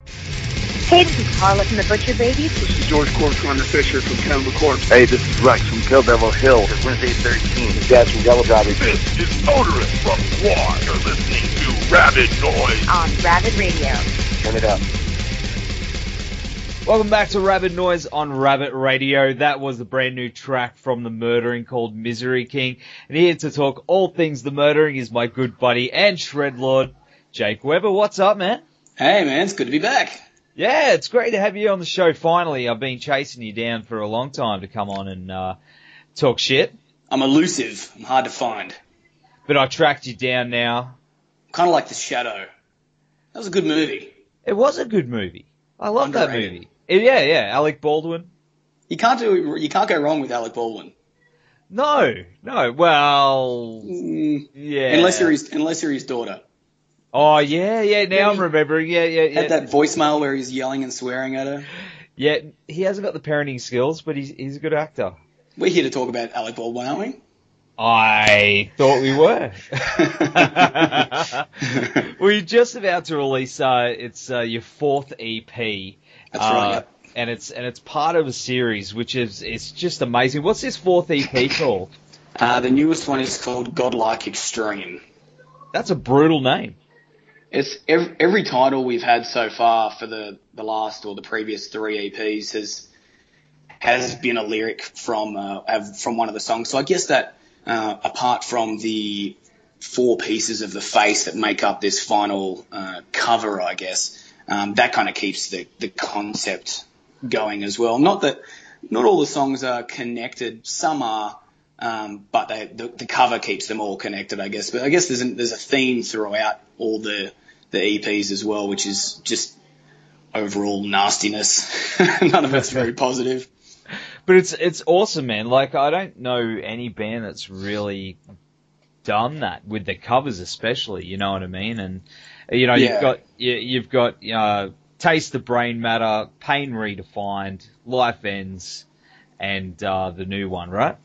Hey, this is Carla from the Butcher Babies. This is George Corner Fisher from Cannibal Corpse. Hey, this is Rex from Kill Devil Hill. It's Wednesday 13. This is Dad from Devil Driving. This is Motorist from Quad. You're listening to Rabid Noise on Rabid Radio. Turn it up. Welcome back to Rabid Noise on Rabid Radio. That was the brand new track from The Murdering called Misery King. And here to talk all things The Murdering is my good buddy and Shredlord, Jake Weber. What's up, man? Hey, man. It's good to be back. Yeah, it's great to have you on the show finally. I've been chasing you down for a long time to come on and talk shit. I'm elusive. I'm hard to find. But I tracked you down now. Kind of like The Shadow. That was a good movie. It was a good movie. I love that Underrated. movie. Yeah, Alec Baldwin. You can't go wrong with Alec Baldwin. No, well, yeah. Unless you're his daughter. Oh, yeah, now I'm remembering. Yeah. Had that voicemail where he's yelling and swearing at her. Yeah, he hasn't got the parenting skills, but he's a good actor. We're here to talk about Alec Baldwin, aren't we? I thought we were. We're just about to release, it's your fourth EP. That's right, yep. And it's part of a series, it's just amazing. What's this fourth EP called? The newest one is called Godlike Extreme. That's a brutal name. It's every title we've had so far for the last or the previous three EPs has been a lyric from one of the songs. So I guess that apart from the four pieces of the face that make up this final cover, I guess that kind of keeps the concept going as well. Not all the songs are connected. Some are. But the cover keeps them all connected, I guess. But I guess there's a theme throughout all the EPs as well, which is just overall nastiness. None of it's very positive. But it's awesome, man. Like, I don't know any band that's really done that with the covers, especially. You know what I mean? And you've got Taste the Brain Matter, Pain Redefined, Life Ends, and the new one, right?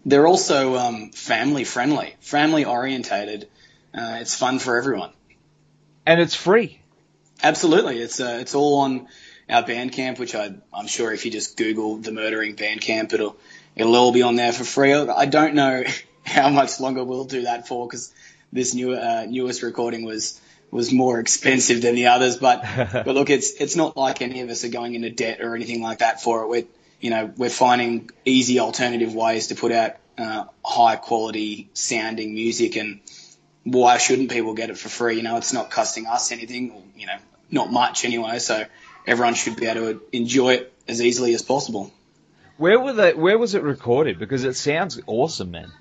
They're also family-friendly, family-orientated. It's fun for everyone. And it's free. Absolutely. It's all on our Bandcamp, which I'm sure if you just Google The Murdering Bandcamp, it'll all be on there for free. I don't know how much longer we'll do that for because this newest recording was more expensive than the others. But look, it's not like any of us are going into debt or anything like that for it. We're finding easy alternative ways to put out high quality sounding music, and why shouldn't people get it for free? It's not costing us anything, not much anyway, so everyone should be able to enjoy it as easily as possible. Where was it recorded? Because it sounds awesome, man.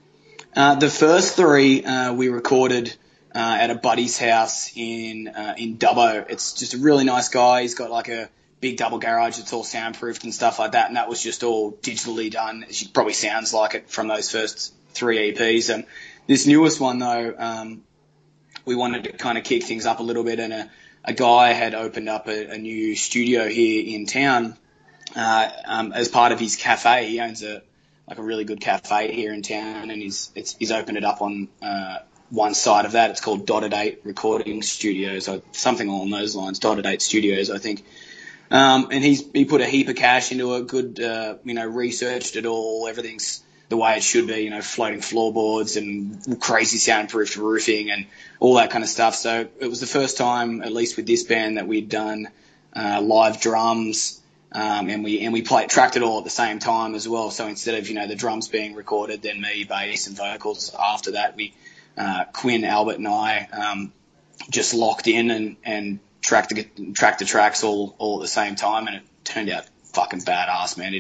The first three we recorded at a buddy's house in Dubbo. It's just a really nice guy. He's got like a big double garage. It's all soundproofed and stuff like that. And that was just all digitally done. It probably sounds like it from those first three EPs. And this newest one, though, we wanted to kind of kick things up a little bit. And a guy had opened up a new studio here in town as part of his cafe. He owns a really good cafe here in town, and he's opened it up on one side of that. It's called Dotted 8 Recording Studios, or something along those lines. Dotted 8 Studios, I think. And he put a heap of cash into it, good, researched it all. Everything's the way it should be, floating floorboards and crazy soundproofed roofing and all that kind of stuff. So it was the first time, at least with this band, that we'd done live drums, and we tracked it all at the same time as well. So instead of the drums being recorded, then me, bass and vocals after that, we Quinn, Albert, and I just locked in and tracked the tracks all at the same time, and it turned out fucking badass, man.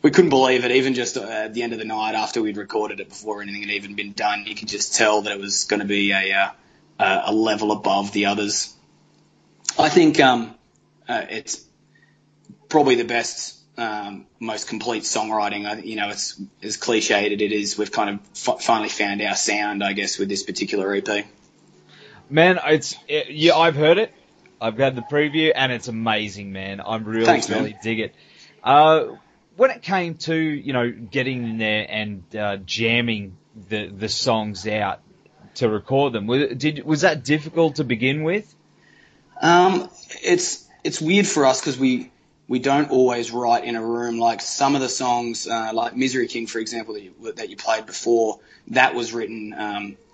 We couldn't believe it. Even just at the end of the night after we'd recorded it, before anything had even been done, you could just tell that it was going to be a level above the others. I think it's probably the best, most complete songwriting. It's as cliched it is. We've kind of finally found our sound, I guess, with this particular EP. Man, I've heard it. I've had the preview, and it's amazing, man. I really dig it. When it came to, getting in there and jamming the songs out to record them, was that difficult to begin with? it's weird for us because we don't always write in a room. Like some of the songs, like Misery King, for example, that you played before, that was written.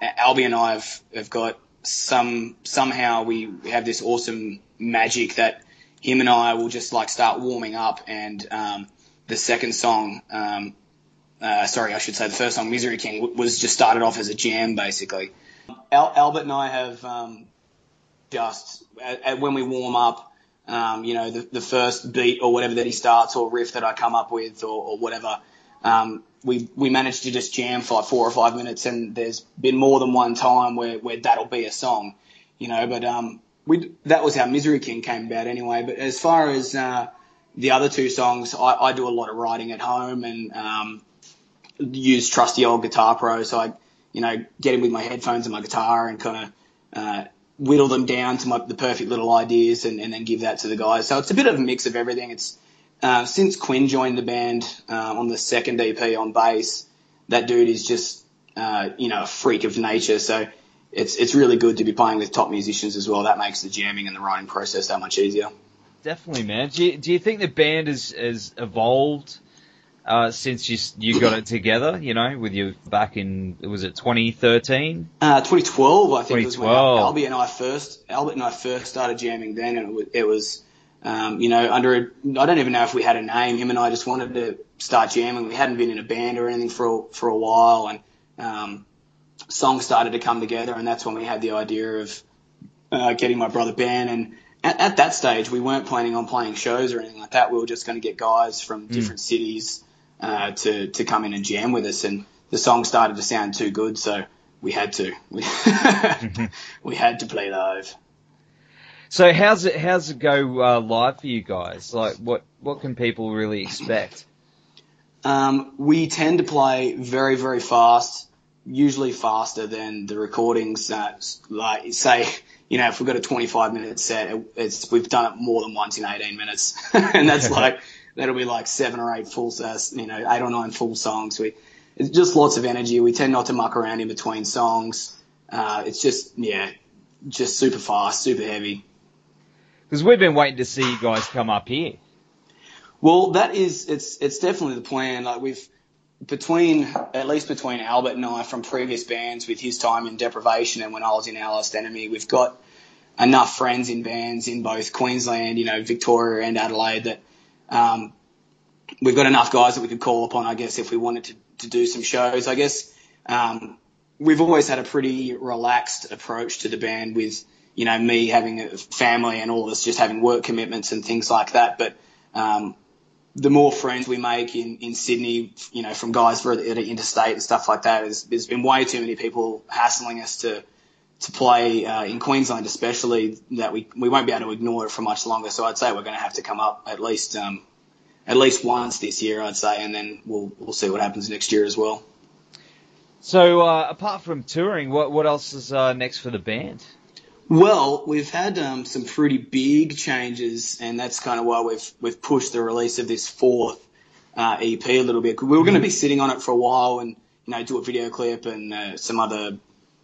Albie and I have got somehow we have this awesome magic that him and I will just like start warming up, and the second song, I should say the first song, Misery King, was just started off as a jam basically. Albert and I have just when we warm up, the first beat or whatever that he starts or riff that I come up with or whatever, we managed to just jam for like 4 or 5 minutes, and there's been more than one time where that'll be a song, but that was how Misery King came about anyway. But as far as the other two songs, I do a lot of writing at home and use trusty old Guitar Pro, so I get in with my headphones and my guitar and kind of whittle them down to the perfect little ideas and then give that to the guys. So it's a bit of a mix of everything. It's since Quinn joined the band on the second EP on bass, that dude is just a freak of nature. So it's really good to be playing with top musicians as well. That makes the jamming and the writing process that much easier. Definitely, man. Do you think the band has evolved since you got it together, with you back in, was it 2013? 2012, I think 2012. was when Albert and I first started jamming then, and it was I don't even know if we had a name. Him and I just wanted to start jamming. We hadn't been in a band or anything for a while, and songs started to come together, and that's when we had the idea of getting my brother Ben. And at that stage, we weren't planning on playing shows or anything like that. We were just going to get guys from different cities to come in and jam with us, and the song started to sound too good, so we had to we had to play live. So how's it go live for you guys? Like what can people really expect? We tend to play very, very fast, usually faster than the recordings. Like say, if we've got a 25-minute set, we've done it more than once in 18 minutes, and that's that'll be like 7 or 8 full, 8 or 9 full songs. It's just lots of energy. We tend not to muck around in between songs. It's just super fast, super heavy. Because we've been waiting to see you guys come up here. Well, it's definitely the plan. Like at least between Albert and I from previous bands, with his time in Deprivation and when I was in Our Last Enemy, we've got enough friends in bands in both Queensland, Victoria and Adelaide, that we've got enough guys that we could call upon, I guess, if we wanted to do some shows. I guess we've always had a pretty relaxed approach to the band with, me having a family and all of us just having work commitments and things like that. But the more friends we make in Sydney, from guys that are interstate and stuff like that, there's been way too many people hassling us to play in Queensland especially, that we won't be able to ignore it for much longer. So I'd say we're going to have to come up at least once this year, I'd say, and then we'll see what happens next year as well. So apart from touring, what else is next for the band? Well, we've had some pretty big changes, and that's kind of why we've pushed the release of this fourth EP a little bit. We were going to be sitting on it for a while and do a video clip and some other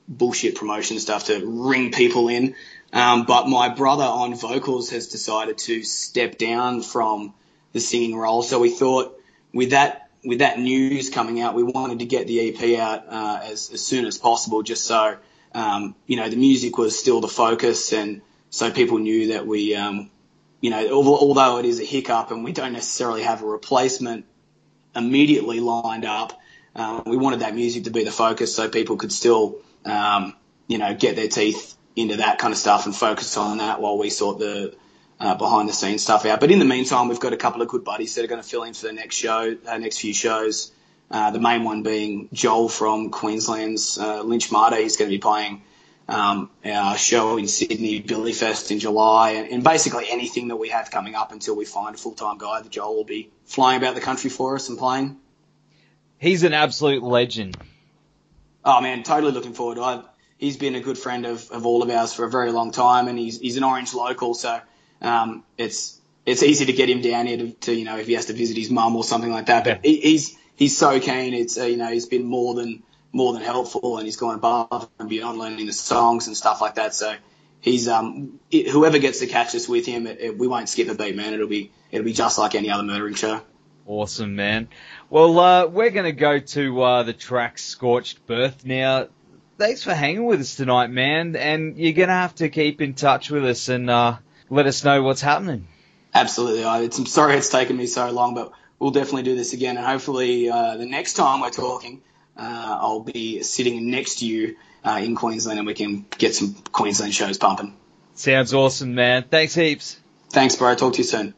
bullshit promotion stuff to ring people in. But my brother on vocals has decided to step down from the singing role. So we thought with that news coming out, we wanted to get the EP out as soon as possible, just so the music was still the focus, and so people knew that we, although it is a hiccup and we don't necessarily have a replacement immediately lined up, we wanted that music to be the focus so people could still, get their teeth into that kind of stuff and focus on that while we sort the behind the scenes stuff out. But in the meantime, we've got a couple of good buddies that are going to fill in for the next few shows. The main one being Joel from Queensland's Lynch Martyr. He's going to be playing our show in Sydney, Billy Fest in July, and basically anything that we have coming up until we find a full-time guy. That Joel will be flying about the country for us and playing. He's an absolute legend. Oh, man, totally looking forward. He's been a good friend of all of ours for a very long time, and he's an Orange local, so it's easy to get him down here to if he has to visit his mum or something like that. But he's so keen. It's he's been more than helpful, and he's gone above and beyond learning the songs and stuff like that. So whoever gets to catch us with him, we won't skip a beat, man. It'll be just like any other murdering show. Awesome, man. Well, we're going to go to the track Scorched Birth now. Thanks for hanging with us tonight, man. And you're going to have to keep in touch with us and let us know what's happening. Absolutely. I'm sorry it's taken me so long, but we'll definitely do this again. And hopefully the next time we're talking, I'll be sitting next to you in Queensland and we can get some Queensland shows pumping. Sounds awesome, man. Thanks heaps. Thanks, bro. Talk to you soon.